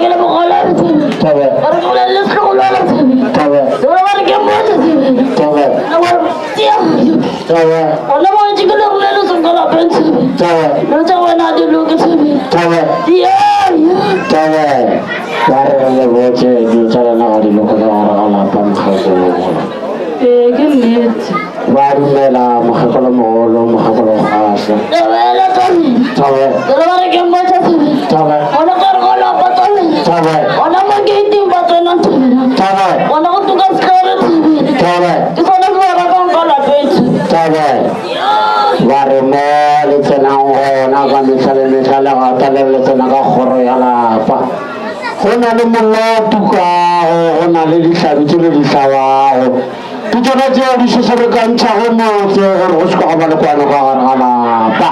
gele mokola tsebe. Tabe. Ore ke bolela le sekolo la tsebe. Tabe. Ore ke mo tsebe. Tabe. Ore tia. Tabe. Ona mo jikele bolela sekolo la tsebe. Tabe. No tsa wena di lo ke tsebe. Tabe. Tia. Tabe. Ware le boche di tsala na di lo ka ra la pam khaso. Ke nnete. Ba dumela mogakolo mogolo mogakolo khasa. Tabela tsebe. Tabe. Ore ke mo tsebe. Tabe. Ona ka re gola patole. Tabe. Ona mo ke iting patsona tsebe. Tabe. Ona go tuka skore tsebe. Tabe. Ke sona go ra ka ngola petse. Tabe. Ware mo le tsena ona ka misale ga tale le tsena ka khoro ya lapa. Go na le moloto ka go na le dihlabi tse le dihlabago ke tsona tseo di seserekantshago motse gore go se ka ba le kwano ka gare ga lapa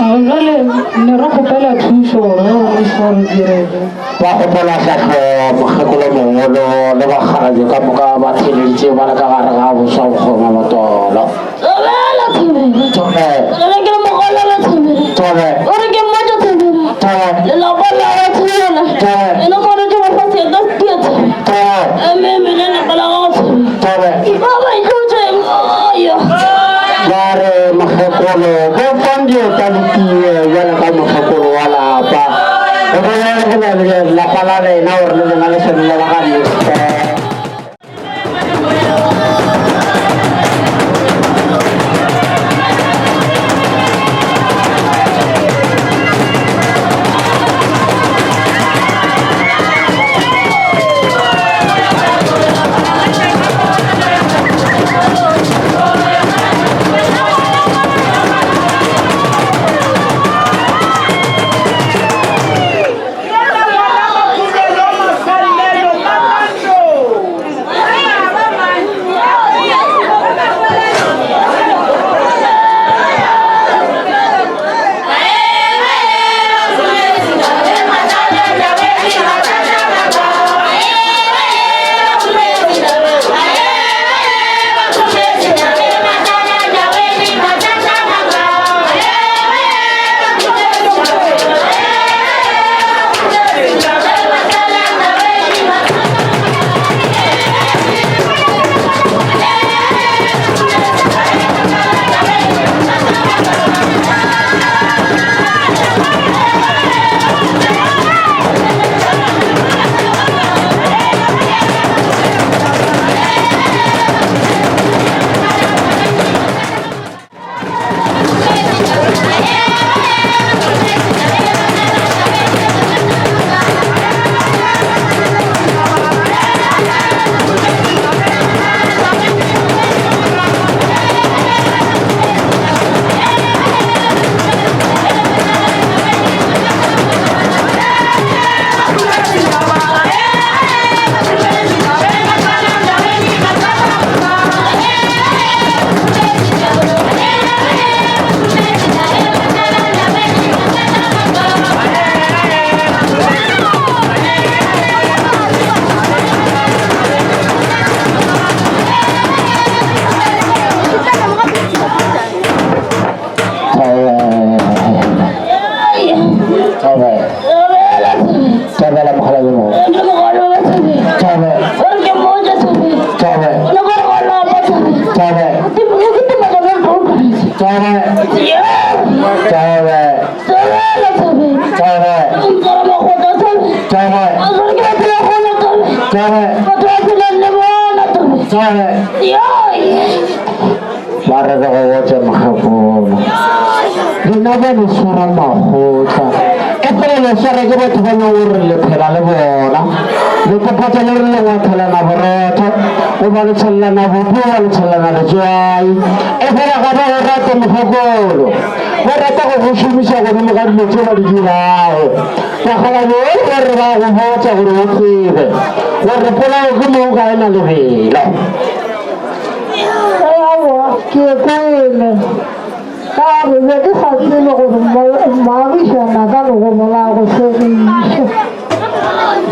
jale ne re kgopela thuso gore re sore direke ba gopola tlhatlho mogekolo mogolo le bagaraje ka moka ba theleditse ba le ka gare ga boswa bokgoma matolo Tabela tsebe. Tabe. Ore ke mokola la tsebe. Tabe. Ore ke mo tsebe. Tabe. Le la bola la tsebe. Tabe. Ene go re go fa se da tsebe. Tabe. Eme me le na bala go tsebe. Tabe. Baba ikutse moyo. Bare mogekolo bo fandie ka ditie jana ka mogekolo wa lapa go na le lapa la lena gore le lena le senela ba ga nnete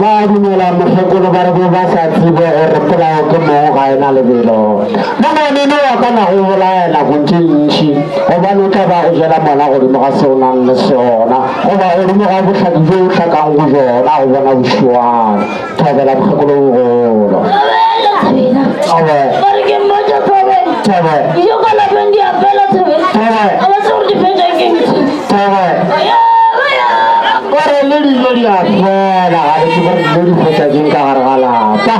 ba dumela mokgekolo ba re bo ba sa tsebe gore polao ke moo ga ena lebelo monanene wa kana go bolaela gontse ntšhi gobane o tla ba go jela mona godimo ga se o nang le sona goba godimo ga botlhaki jo o tlhakang go jona go bona bošiwana thabela mokgekolo bogolo gore le dilo di a fela ga le ke gore dilo di fetsakeng ka gare ga lapa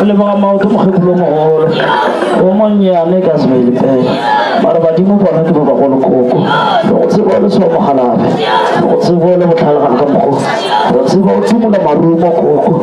le mga maoto mokgekolo mogolo o monnyane ka semele fela mara badimo bona ke ba bagolo koko go tseba le so mogalabe go tseba le botlhalagane ka mogo go tseba o tshimola marumo koko